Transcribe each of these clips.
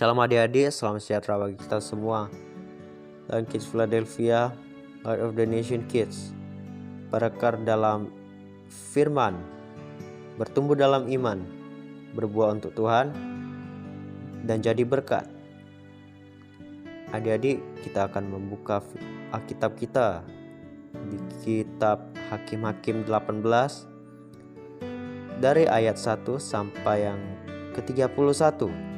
Salam adik-adik, salam sejahtera bagi kita semua. Dan Kids Philadelphia, Light of the Nation Kids, berakar dalam firman, bertumbuh dalam iman, berbuah untuk Tuhan, dan jadi berkat. Adik-adik, kita akan membuka Alkitab kita di kitab Hakim-Hakim 18 dari ayat 1 sampai yang ke-31.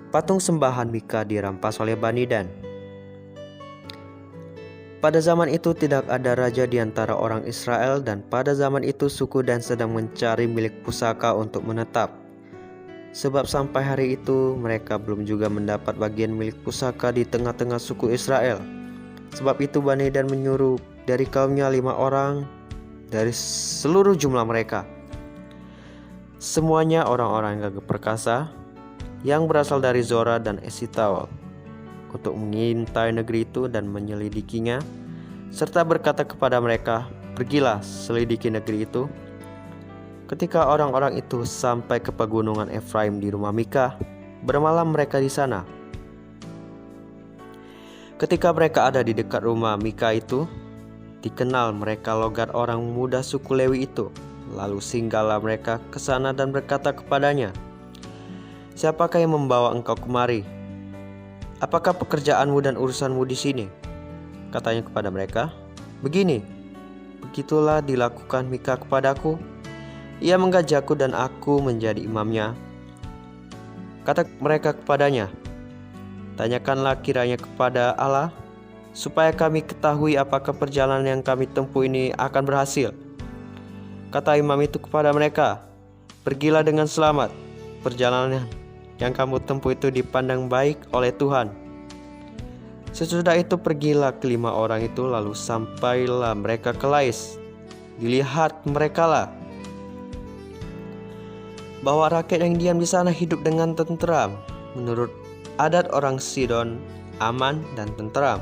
Patung sembahan Mika dirampas oleh Bani Dan. Pada zaman itu tidak ada raja di antara orang Israel, dan pada zaman itu suku Dan sedang mencari milik pusaka untuk menetap. Sebab sampai hari itu mereka belum juga mendapat bagian milik pusaka di tengah-tengah suku Israel. Sebab itu Bani Dan menyuruh dari kaumnya 5 orang dari seluruh jumlah mereka. Semuanya orang-orang yang gagah perkasa, yang berasal dari Zora dan Esitaol, untuk mengintai negeri itu dan menyelidikinya, serta berkata kepada mereka, "Pergilah, selidiki negeri itu." Ketika orang-orang itu sampai ke pegunungan Efraim di rumah Mika, bermalam mereka di sana. Ketika mereka ada di dekat rumah Mika itu, dikenal mereka logat orang muda suku Lewi itu. Lalu singgahlah mereka ke sana dan berkata kepadanya, "Siapakah yang membawa engkau kemari? Apakah pekerjaanmu dan urusanmu di sini?" Katanya kepada mereka, "Begini, begitulah dilakukan Mika kepadaku. Ia menggajakku dan aku menjadi imamnya." Kata mereka kepadanya, "Tanyakanlah kiranya kepada Allah, supaya kami ketahui apakah perjalanan yang kami tempuh ini akan berhasil." Kata imam itu kepada mereka, "Pergilah dengan selamat. Perjalanan yang kamu tempuh itu dipandang baik oleh Tuhan." Sesudah itu pergilah ke-5 orang itu, lalu sampailah mereka ke Lais. Dilihat merekalah bahwa rakyat yang diam di sana hidup dengan tenteram, menurut adat orang Sidon, aman dan tenteram.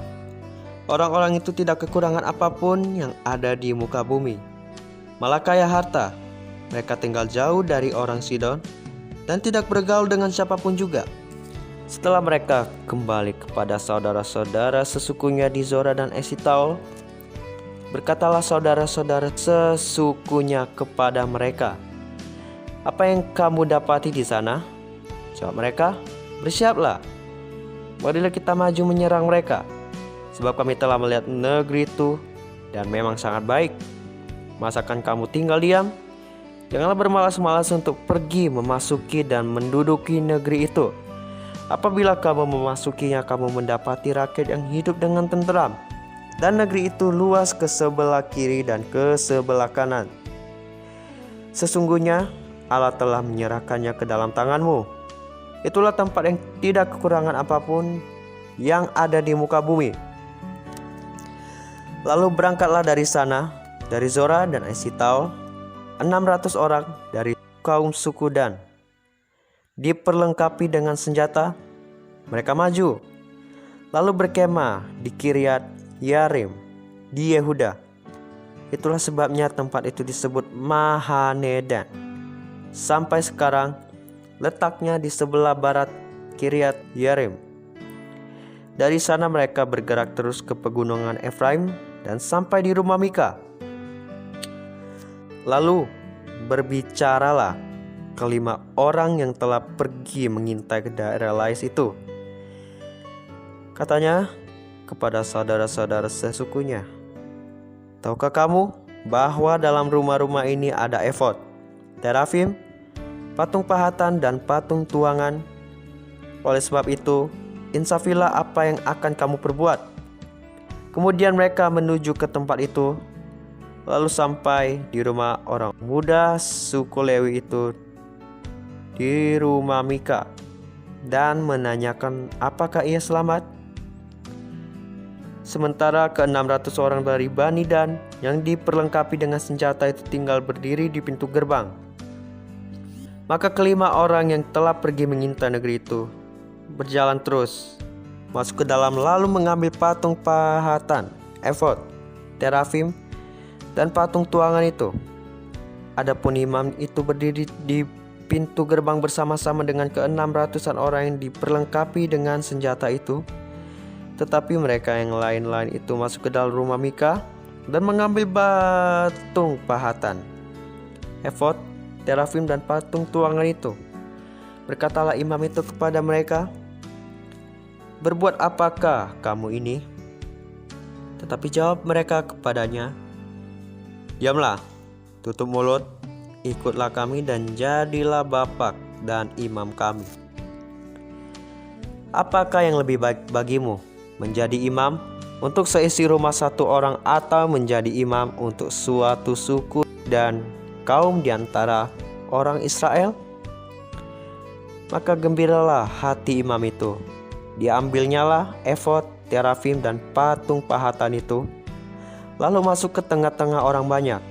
Orang-orang itu tidak kekurangan apapun yang ada di muka bumi, malah kaya harta. Mereka tinggal jauh dari orang Sidon dan tidak bergaul dengan siapapun juga. Setelah mereka kembali kepada saudara-saudara sesukunya di Zora dan Esitaol, berkatalah saudara-saudara sesukunya kepada mereka, "Apa yang kamu dapati di sana?" Jawab mereka, "Bersiaplah, marilah kita maju menyerang mereka, sebab kami telah melihat negeri itu dan memang sangat baik. Masakan kamu tinggal diam? Janganlah bermalas-malas untuk pergi memasuki dan menduduki negeri itu. Apabila kamu memasukinya, kamu mendapati rakyat yang hidup dengan tenteram, dan negeri itu luas ke sebelah kiri dan ke sebelah kanan. Sesungguhnya Allah telah menyerahkannya ke dalam tanganmu. Itulah tempat yang tidak kekurangan apapun yang ada di muka bumi." Lalu berangkatlah dari sana, dari Zora dan Esitaol, 600 orang dari kaum suku Dan. Diperlengkapi dengan senjata, mereka maju, lalu berkemah di Kiryat Yarim di Yehuda. Itulah sebabnya tempat itu disebut Mahanedan. Sampai sekarang letaknya di sebelah barat Kiryat Yarim. Dari sana mereka bergerak terus ke pegunungan Efraim dan sampai di rumah Mika. Lalu berbicaralah ke-5 orang yang telah pergi mengintai ke daerah Lais itu. Katanya kepada saudara-saudara sesukunya, "Tahukah kamu bahwa dalam rumah-rumah ini ada efod, terafim, patung pahatan dan patung tuangan? Oleh sebab itu, insafilah apa yang akan kamu perbuat." Kemudian mereka menuju ke tempat itu, lalu sampai di rumah orang muda suku Lewi itu di rumah Mika, dan menanyakan apakah ia selamat. Sementara ke-600 orang dari Bani Dan yang diperlengkapi dengan senjata itu tinggal berdiri di pintu gerbang. Maka ke-5 orang yang telah pergi mengintai negeri itu berjalan terus masuk ke dalam, lalu mengambil patung pahatan, efod, terafim, dan patung tuangan itu. Adapun imam itu berdiri di pintu gerbang bersama-sama dengan ke-600-an orang yang diperlengkapi dengan senjata itu. Tetapi mereka yang lain-lain itu masuk ke dalam rumah Mika dan mengambil patung pahatan, efod, terafim dan patung tuangan itu. Berkatalah imam itu kepada mereka, "Berbuat apakah kamu ini?" Tetapi jawab mereka kepadanya, "Diamlah, tutup mulut, ikutlah kami dan jadilah bapak dan imam kami. Apakah yang lebih baik bagimu, menjadi imam untuk seisi rumah satu orang atau menjadi imam untuk suatu suku dan kaum di antara orang Israel?" Maka gembiralah hati imam itu. Diambilnyalah efod, terafim dan patung pahatan itu, lalu masuk ke tengah-tengah orang banyak.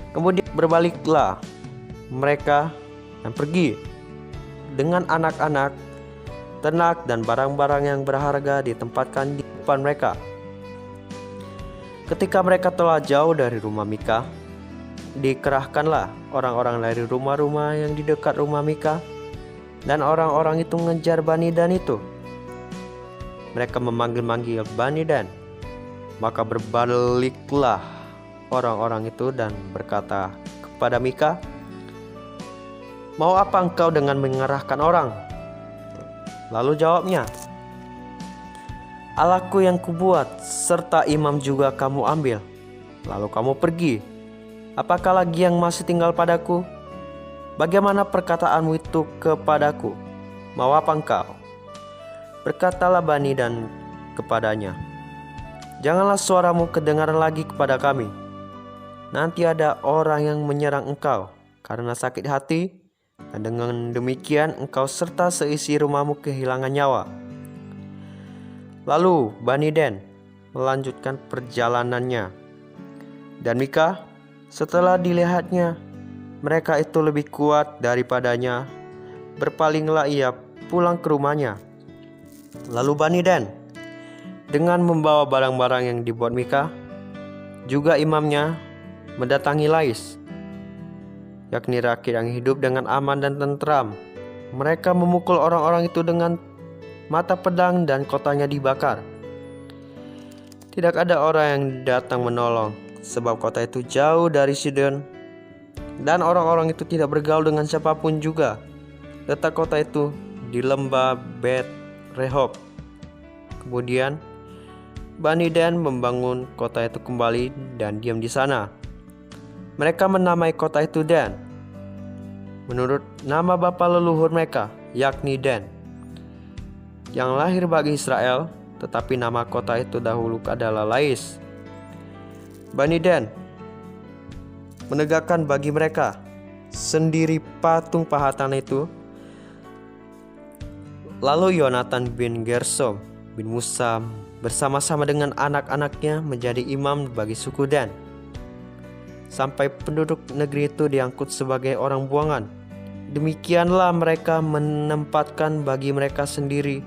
Kemudian berbaliklah mereka dan pergi dengan anak-anak, ternak dan barang-barang yang berharga ditempatkan di depan mereka. Ketika mereka telah jauh dari rumah Mika, dikerahkanlah orang-orang dari rumah-rumah yang di dekat rumah Mika, dan orang-orang itu mengejar Bani Dan itu. Mereka memanggil-manggil Bani Dan. Maka berbaliklah orang-orang itu dan berkata kepada Mika, "Mau apa engkau dengan mengerahkan orang?" Lalu jawabnya, "Allahku yang kubuat serta imam juga kamu ambil, lalu kamu pergi. Apakah lagi yang masih tinggal padaku? Bagaimana perkataanmu itu kepadaku? Mau apa engkau?" Berkatalah Bani Dan kepadanya, "Janganlah suaramu kedengaran lagi kepada kami. Nanti ada orang yang menyerang engkau karena sakit hati, dan dengan demikian engkau serta seisi rumahmu kehilangan nyawa." Lalu Bani Dan melanjutkan perjalanannya, dan Mika setelah dilihatnya mereka itu lebih kuat daripadanya, berpalinglah ia pulang ke rumahnya. Lalu Bani Dan dengan membawa barang-barang yang dibuat Mika, juga imamnya, mendatangi Lais, yakni rakyat yang hidup dengan aman dan tentram. Mereka memukul orang-orang itu dengan mata pedang dan kotanya dibakar. Tidak ada orang yang datang menolong, sebab kota itu jauh dari Sidon, dan orang-orang itu tidak bergaul dengan siapapun juga. Letak kota itu di lembah Bet Rehob. Kemudian Bani Dan membangun kota itu kembali dan diam di sana. Mereka menamai kota itu Dan, menurut nama bapa leluhur mereka, yakni Dan, yang lahir bagi Israel. Tetapi nama kota itu dahulu adalah Lais. Bani Dan menegakkan bagi mereka sendiri patung pahatan itu. Lalu Yonatan bin Gersom bin Musa bersama-sama dengan anak-anaknya menjadi imam bagi suku Dan, sampai penduduk negeri itu diangkut sebagai orang buangan. Demikianlah mereka menempatkan bagi mereka sendiri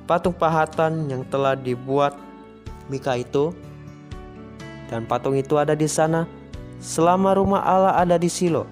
patung pahatan yang telah dibuat Mika itu, dan patung itu ada di sana selama rumah Allah ada di Silo.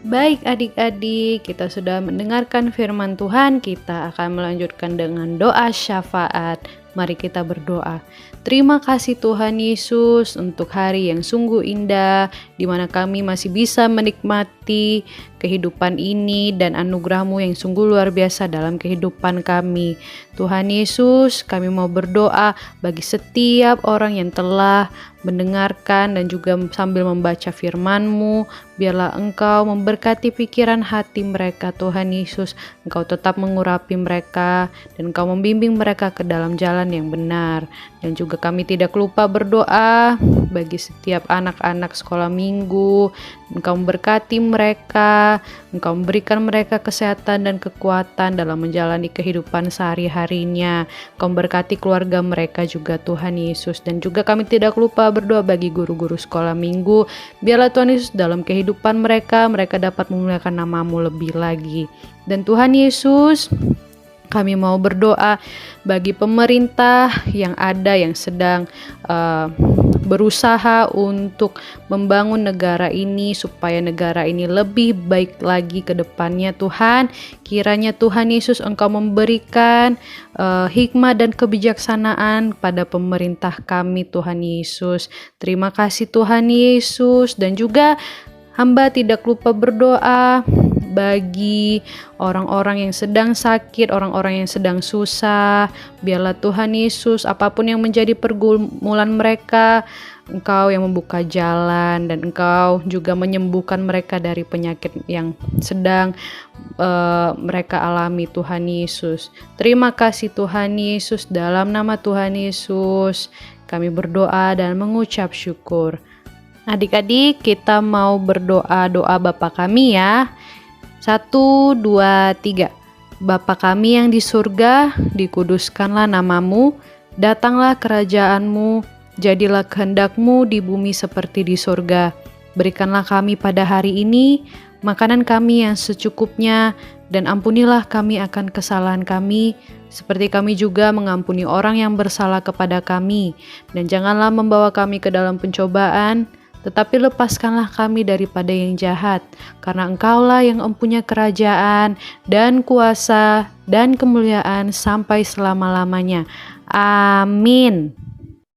Baik adik-adik, kita sudah mendengarkan firman Tuhan. Kita akan melanjutkan dengan doa syafaat. Mari kita berdoa. Terima kasih Tuhan Yesus untuk hari yang sungguh indah, di mana kami masih bisa menikmati kehidupan ini dan anugerah-Mu yang sungguh luar biasa dalam kehidupan kami. Tuhan Yesus, kami mau berdoa bagi setiap orang yang telah mendengarkan dan juga sambil membaca firman-Mu. Biarlah Engkau memberkati pikiran hati mereka Tuhan Yesus. Engkau tetap mengurapi mereka dan Engkau membimbing mereka ke dalam jalan yang benar. Dan juga kami tidak lupa berdoa bagi setiap anak-anak sekolah minggu. Engkau memberkati mereka, Engkau memberikan mereka kesehatan dan kekuatan dalam menjalani kehidupan sehari-harinya. Engkau memberkati keluarga mereka juga Tuhan Yesus. Dan juga kami tidak lupa berdoa bagi guru-guru sekolah minggu. Biarlah Tuhan Yesus dalam kehidupan mereka dapat memuliakan nama-Mu lebih lagi. Dan Tuhan Yesus, Kami mau berdoa bagi pemerintah yang ada yang sedang berusaha untuk membangun negara ini supaya negara ini lebih baik lagi ke depannya. Tuhan, kiranya Tuhan Yesus Engkau memberikan hikmat dan kebijaksanaan pada pemerintah kami, Tuhan Yesus. Terima kasih Tuhan Yesus. Dan juga hamba tidak lupa berdoa bagi orang-orang yang sedang sakit, orang-orang yang sedang susah. Biarlah Tuhan Yesus, apapun yang menjadi pergumulan mereka, Engkau yang membuka jalan, dan Engkau juga menyembuhkan mereka dari penyakit yang sedang mereka alami, Tuhan Yesus. Terima kasih Tuhan Yesus, dalam nama Tuhan Yesus kami berdoa dan mengucap syukur. Adik-adik, kita mau berdoa doa Bapa kami ya. 1, 2, 3. Bapa kami yang di surga, dikuduskanlah namamu, datanglah kerajaanmu, jadilah kehendakmu di bumi seperti di surga. Berikanlah kami pada hari ini makanan kami yang secukupnya, dan ampunilah kami akan kesalahan kami, seperti kami juga mengampuni orang yang bersalah kepada kami. Dan janganlah membawa kami ke dalam pencobaan, tetapi lepaskanlah kami daripada yang jahat, karena Engkaulah yang mempunyai kerajaan dan kuasa dan kemuliaan sampai selama-lamanya. Amin.